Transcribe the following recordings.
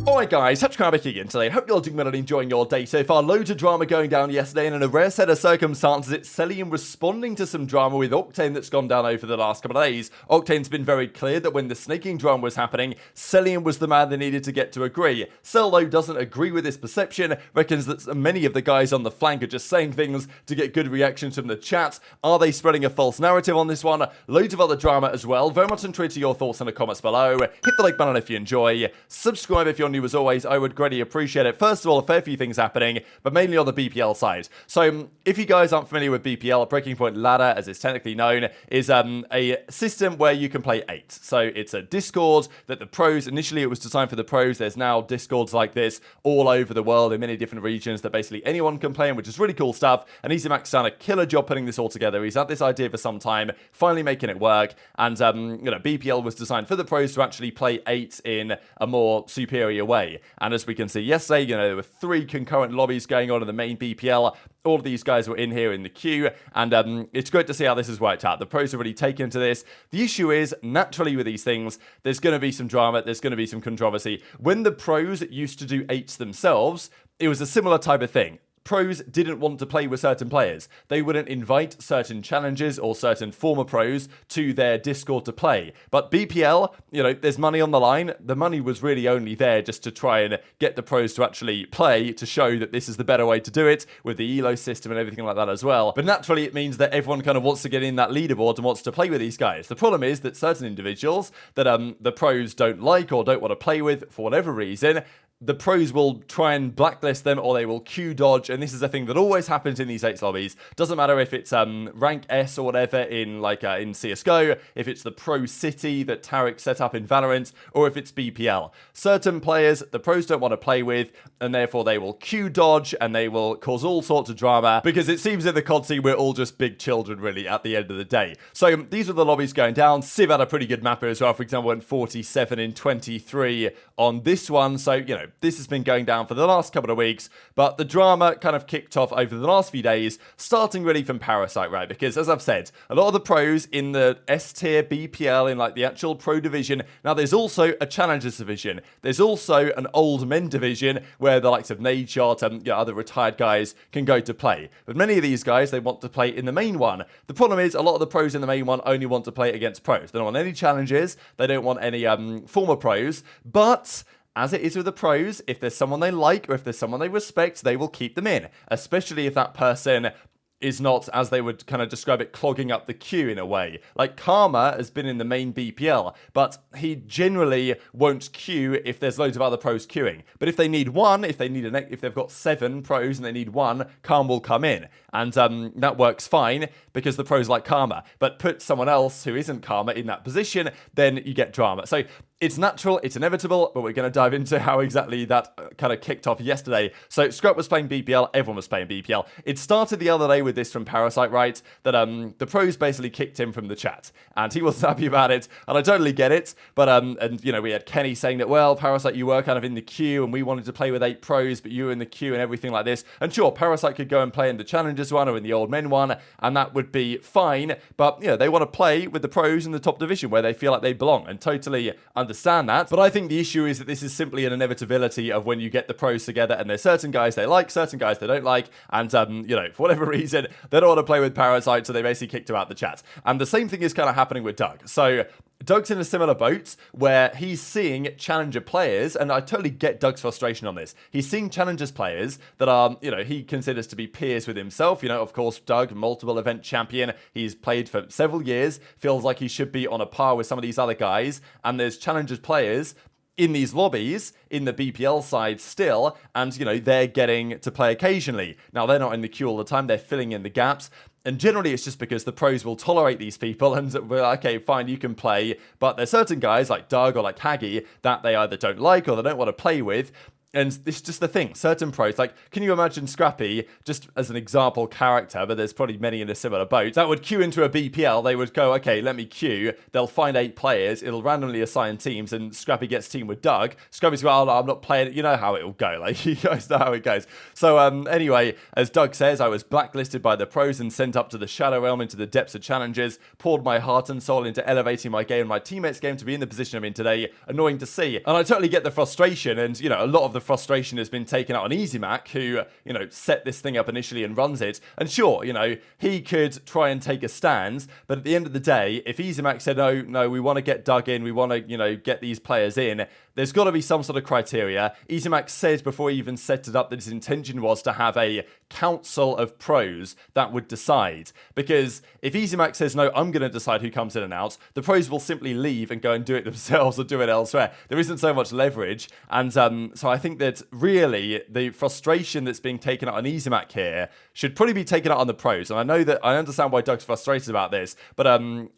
Alright guys, TacticalRab again today. Hope you're doing well and enjoying your day so far. Loads of drama going down yesterday, and in a rare set of circumstances, it's Cellium responding to some drama with Octane that's gone down over the last couple of days. Octane's been very clear that when the snaking drama was happening, Cellium was the man they needed to get to agree. Cell, though, doesn't agree with this perception, reckons that many of the guys on the flank are just saying things to get good reactions from the chat. Are they spreading a false narrative on this one? Loads of other drama as well. Very much intrigued to your thoughts in the comments below. Hit the like button if you enjoy. Subscribe if you're new as always. I would greatly appreciate it. First of all, a fair few things happening, but mainly on the BPL side. So, if you guys aren't familiar with BPL, Breaking Point Ladder, as it's technically known, is a system where you can play 8. So, it's a Discord that the pros, initially it was designed for the pros. There's now Discords like this all over the world in many different regions that basically anyone can play in, which is really cool stuff. And easyMax's done a killer job putting this all together. He's had this idea for some time, finally making it work. And, BPL was designed for the pros to actually play 8 in a more superior way. And as we can see yesterday, there were 3 concurrent lobbies going on in the main BPL. All of these guys were in here in the queue, and it's great to see how this has worked out. The pros are really taken to this. The issue is, naturally with these things, there's going to be some drama, there's going to be some controversy. When the pros used to do 8s themselves, it was a similar type of thing. Pros didn't want to play with certain players. They wouldn't invite certain challengers or certain former pros to their Discord to play. But BPL, there's money on the line. The money was really only there just to try and get the pros to actually play, to show that this is the better way to do it, with the elo system and everything like that as well. But naturally, it means that everyone kind of wants to get in that leaderboard and wants to play with these guys. The problem is that certain individuals that the pros don't like or don't want to play with for whatever reason, the pros will try and blacklist them, or they will queue dodge, and this is a thing that always happens in these 8 lobbies. Doesn't matter if it's rank S or whatever in in CSGO, if it's the Pro City that Tarek set up in Valorant, or if it's BPL. Certain players the pros don't want to play with, and therefore they will queue dodge, and they will cause all sorts of drama, because it seems in the COD scene we're all just big children, really, at the end of the day. So these are the lobbies going down. Civ had a pretty good mapper as well. For example, went 47 in 23 on this one, so, this has been going down for the last couple of weeks, but the drama kind of kicked off over the last few days, starting really from Parasite, right? Because, as I've said, a lot of the pros in the S-tier BPL, in the actual pro division, now there's also a challengers division. There's also an old men division where the likes of Nadeshot and other retired guys can go to play. But many of these guys, they want to play in the main one. The problem is, a lot of the pros in the main one only want to play against pros. They don't want any challenges. They don't want any former pros, but as it is with the pros, if there's someone they like or if there's someone they respect, they will keep them in, especially if that person is not, as they would kind of describe it, clogging up the queue in a way. Like Karma has been in the main BPL, but he generally won't queue if there's loads of other pros queuing. But if they need one, if they've got 7 pros and they need one, Karma will come in. And that works fine because the pros like Karma. But put someone else who isn't Karma in that position, then you get drama. So it's natural, it's inevitable, but we're going to dive into how exactly that kind of kicked off yesterday. So Scrap was playing BPL, everyone was playing BPL. It started the other day with this from Parasite, right? That the pros basically kicked him from the chat, and he wasn't happy about it, and I totally get it. But we had Kenny saying that, well, Parasite, you were kind of in the queue, and we wanted to play with 8 pros, but you were in the queue and everything like this. And sure, Parasite could go and play in the challengers one or in the old men one, and that would be fine. But they want to play with the pros in the top division where they feel like they belong, and totally understand that. But I think the issue is that this is simply an inevitability of when you get the pros together, and there's certain guys they like, certain guys they don't like, and for whatever reason they don't want to play with Parasite, so they basically kicked him out the chat. And the same thing is kind of happening with Doug. So Doug's in a similar boat where he's seeing challenger players, and I totally get Doug's frustration on this. He's seeing challengers players that are, he considers to be peers with himself. Of course, Doug, multiple event champion. He's played for several years, feels like he should be on a par with some of these other guys, and there's challengers players in these lobbies, in the BPL side still, and, they're getting to play occasionally. Now, they're not in the queue all the time, they're filling in the gaps, and generally it's just because the pros will tolerate these people, and we're like, okay, fine, you can play, but there's certain guys, like Doug or like Haggy, that they either don't like or they don't want to play with, And this is just the thing. Certain pros, like, can you imagine Scrappy, just as an example character, but there's probably many in a similar boat, that would queue into a BPL, they would go, okay, let me queue, they'll find 8 players, it'll randomly assign teams, and Scrappy gets teamed with Doug. Scrappy's like, oh, no, I'm not playing it. You know how it'll go. Like, you guys know how it goes. So, anyway, as Doug says, I was blacklisted by the pros and sent up to the Shadow Realm into the depths of challenges, poured my heart and soul into elevating my game and my teammates' game to be in the position I'm in today. Annoying to see. And I totally get the frustration, and, you know, a lot of the frustration has been taken out on aBeZy, who, you know, set this thing up initially and runs it. And sure, you know, he could try and take a stand, but at the end of the day, if aBeZy said, no, we want to get Doug in, we want to, you know, get these players in, there's got to be some sort of criteria. aBeZy said before he even set it up that his intention was to have a council of pros that would decide. Because if aBeZy says, no, I'm going to decide who comes in and out, the pros will simply leave and go and do it themselves or do it elsewhere. There isn't so much leverage. And so I think that really the frustration that's being taken out on aBeZy here should probably be taken out on the pros. And I know that I understand why Doug's frustrated about this, but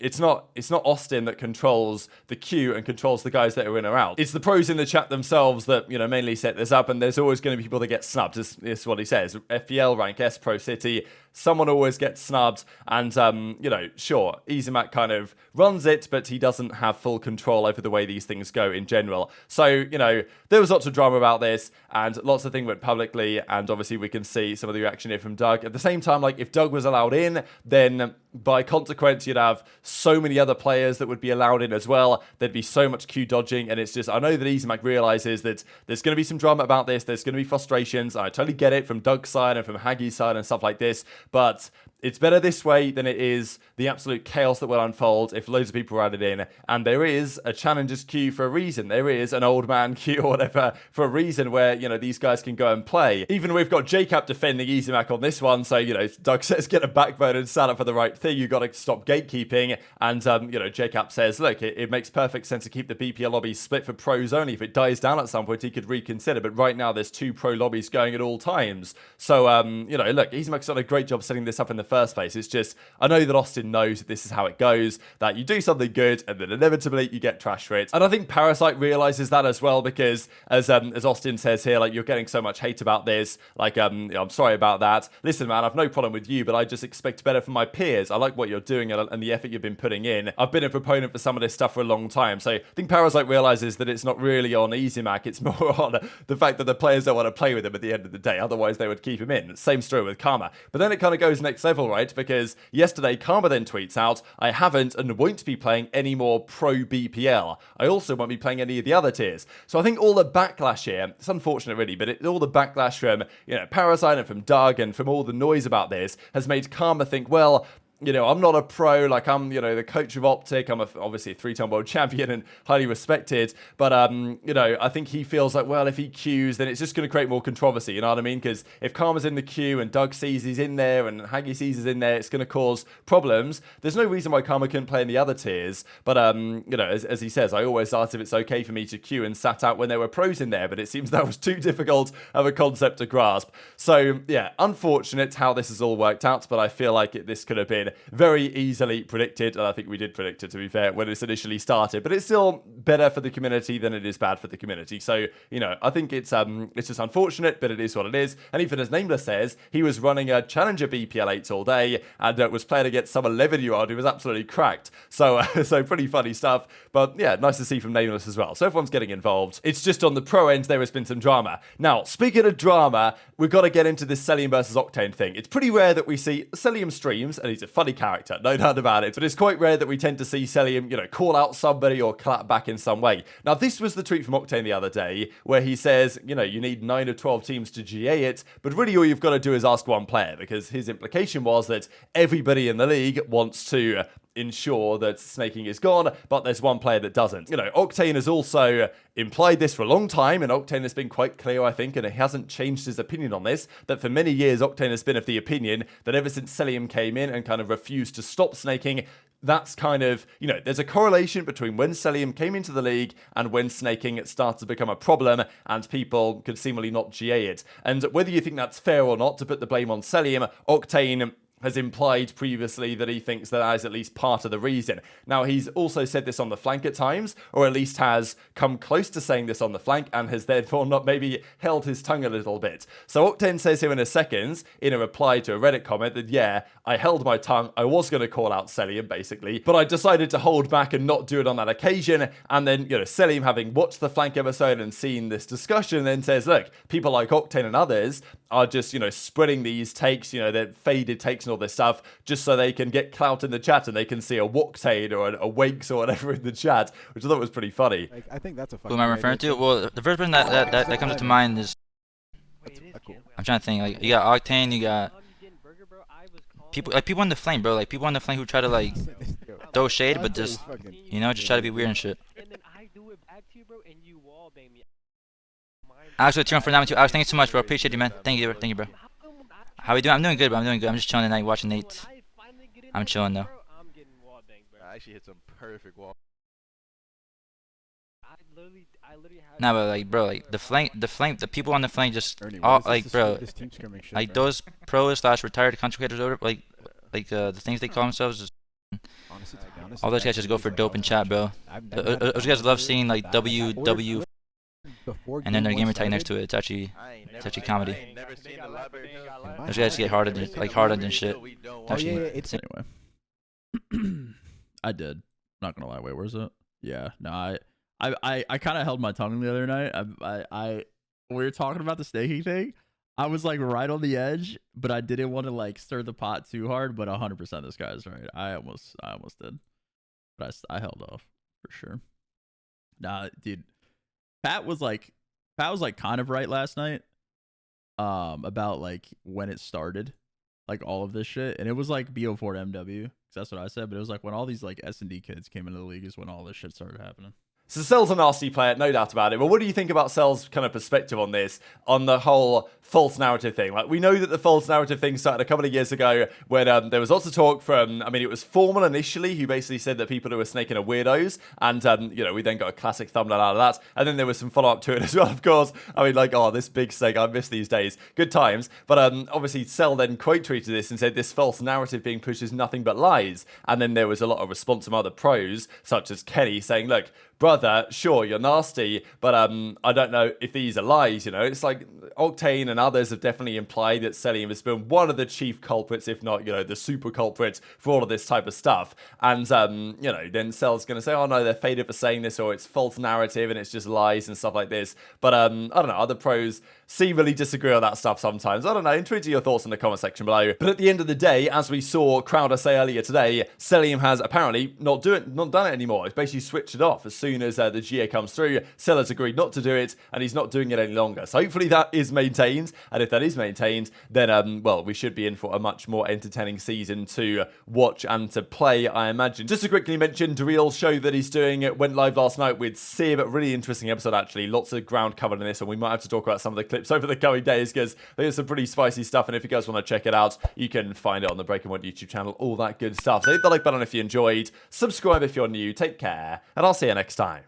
it's not Austin that controls the queue and controls the guys that are in or out. It's the pros in the chat themselves that, you know, mainly set this up, and there's always going to be people that get snubbed. This is what he says. FPL, rank S, Pro City, someone always gets snubbed, and, you know, sure, aBeZy kind of runs it, but he doesn't have full control over the way these things go in general. So, you know, there was lots of drama about this, and lots of things went publicly, and obviously we can see some of the reaction here from Doug. At the same time, like, if Doug was allowed in, then by consequence, you'd have so many other players that would be allowed in as well. There'd be so much queue dodging, and it's just, I know that aBeZy realizes that there's going to be some drama about this, there's going to be frustrations, and I totally get it from Doug's side and from HyDra's side and stuff like this, but it's better this way than it is the absolute chaos that will unfold if loads of people are added in. And there is a challengers queue for a reason. There is an old man queue or whatever for a reason where, you know, these guys can go and play. Even we've got Jacob defending aBeZy on this one. So, you know, Doug says get a backbone and stand up for the right thing. You've got to stop gatekeeping. And, you know, Jacob says, look, it makes perfect sense to keep the BPL lobby split for pros only. If it dies down at some point, he could reconsider. But right now, there's 2 pro lobbies going at all times. So, you know, look, aBeZy's done a great job setting this up in the first place. It's just, I know that Austin knows that this is how it goes, that you do something good and then inevitably you get trash for it. And I think Parasite realizes that as well, because as Austin says here, like, you're getting so much hate about this, like, I'm sorry about that. Listen, man, I've no problem with you, but I just expect better from my peers. I like what you're doing and the effort you've been putting in. I've been a proponent for some of this stuff for a long time. So I think Parasite realizes that it's not really on aBeZy, it's more on the fact that the players don't want to play with him at the end of the day. Otherwise, they would keep him in. Same story with Karma. But then it kind of goes next level, right? Because yesterday, Karma then tweets out, I haven't and won't be playing any more pro BPL. I also won't be playing any of the other tiers. So I think all the backlash here, it's unfortunate really, but all the backlash from, you know, Parasite and from Doug and from all the noise about this has made Karma think, well, you know, I'm not a pro, like I'm, you know, the coach of OpTic, I'm obviously a 3-time world champion and highly respected, but, you know, I think he feels like, well, if he queues, then it's just going to create more controversy, you know what I mean? Because if Karma's in the queue and Doug sees he's in there and HyDra sees he's in there, it's going to cause problems. There's no reason why Karma couldn't play in the other tiers, but, you know, as he says, I always asked if it's okay for me to queue and sat out when there were pros in there, but it seems that was too difficult of a concept to grasp. So, yeah, unfortunate how this has all worked out, but I feel like this could have been very easily predicted, and I think we did predict it, to be fair, when it's initially started, but it's still better for the community than it is bad for the community. So, you know, I think it's just unfortunate, but it is what it is. And even as Nameless says, he was running a Challenger BPL 8s all day and was playing against some 11-year-old who was absolutely cracked. So, so pretty funny stuff, but yeah, nice to see from Nameless as well. So everyone's getting involved. It's just on the pro end, there has been some drama. Now, speaking of drama, we've got to get into this Cellium versus Octane thing. It's pretty rare that we see Cellium streams, and he's a funny character, no doubt about it, but it's quite rare that we tend to see Cellium, you know, call out somebody or clap back in some way. Now, this was the tweet from Octane the other day, where he says, you know, you need 9 or 12 teams to GA it, but really all you've got to do is ask one player, because his implication was that everybody in the league wants to ensure that snaking is gone, but there's one player that doesn't. You know, Octane has also implied this for a long time, and Octane has been quite clear, I think, and he hasn't changed his opinion on this, that for many years Octane has been of the opinion that ever since Cellium came in and kind of refused to stop snaking, that's kind of, you know, there's a correlation between when Cellium came into the league and when snaking started to become a problem and people could seemingly not GA it. And whether you think that's fair or not to put the blame on Cellium, Octane has implied previously that he thinks that is at least part of the reason. Now, he's also said this on the flank at times, or at least has come close to saying this on the flank, and has therefore not maybe held his tongue a little bit. So Octane says here in a second, in a reply to a Reddit comment, that yeah, I held my tongue, I was going to call out Cellium, basically, but I decided to hold back and not do it on that occasion. And then, Cellium, having watched the flank episode and seen this discussion, then says, look, people like Octane and others are just, spreading these takes, they're faded takes and all this stuff, just so they can get clout in the chat and they can see a Octane or a Wakes or whatever in the chat, which I thought was pretty funny. Like, I think that's a Who am I referring to? Well, the first person that comes to mind is... cool. I'm trying to think, like, you got Octane, you got... People on the flame, bro, like, people on the flame who try to, like, throw shade, but just, just try to be weird and shit. Alex, turn for 92. Alex, thank you so much, bro. Appreciate you, man. Thank you, bro. How we doing? I'm doing good, bro. I'm doing good. I'm just chilling tonight, watching Nate. I'm chilling though. I actually hit some perfect wall. Nah, but like, bro, like the people on the flank just all like, bro, like those pros / retired content creators, or like the things they call themselves. Just, all those guys just go for dope in chat, bro. Those guys love seeing like WW. And then their gamer tag next to it. It's actually comedy. Those guys get harder than shit. Anyway, I did. Not gonna lie. Wait, where's it? Yeah, no, I kind of held my tongue the other night. We were talking about the staking thing. I was like right on the edge, but I didn't want to like stir the pot too hard. But 100% this guy's right. I almost did, but I held off for sure. Nah, dude. Pat was like kind of right last night about like when it started, like all of this shit, and it was like BO4 to MW, because that's what I said, but it was like when all these like S&D kids came into the league is when all this shit started happening. So Cell's a nasty player, no doubt about it. But what do you think about Cell's kind of perspective on this, on the whole false narrative thing? Like, we know that the false narrative thing started a couple of years ago when there was lots of talk from, it was Formal initially, who basically said that people who were snaking are weirdos. And, we then got a classic thumbnail out of that. And then there was some follow-up to it as well, of course. Oh, this big snake, I miss these days. Good times. But obviously, Cell then quote-tweeted this and said this false narrative being pushed is nothing but lies. And then there was a lot of response from other pros, such as Kenny, saying, look, brother, sure, you're nasty, but I don't know if these are lies, It's like Octane and others have definitely implied that Cellium has been one of the chief culprits, if not, the super culprits for all of this type of stuff. And, then Cell's going to say, oh, no, they're faded for saying this, or it's false narrative and it's just lies and stuff like this. But, I don't know, other pros seemingly disagree on that stuff sometimes. I don't know, intrigued your thoughts in the comment section below. But at the end of the day, as we saw Crowder say earlier today, Cellium has apparently not done it anymore. It's basically switched it off as soon as the GA comes through. Sellers agreed not to do it, and he's not doing it any longer. So hopefully that is maintained, and if that is maintained, then, well, we should be in for a much more entertaining season to watch and to play, I imagine. Just to quickly mention, Darreel's show that he's doing went live last night with Sib. Really interesting episode, actually. Lots of ground covered in this, and we might have to talk about some of the clips over the coming days, because there's some pretty spicy stuff, and if you guys want to check it out, you can find it on the Breaking Point YouTube channel, all that good stuff. So hit the like button if you enjoyed, subscribe if you're new, take care, and I'll see you next time.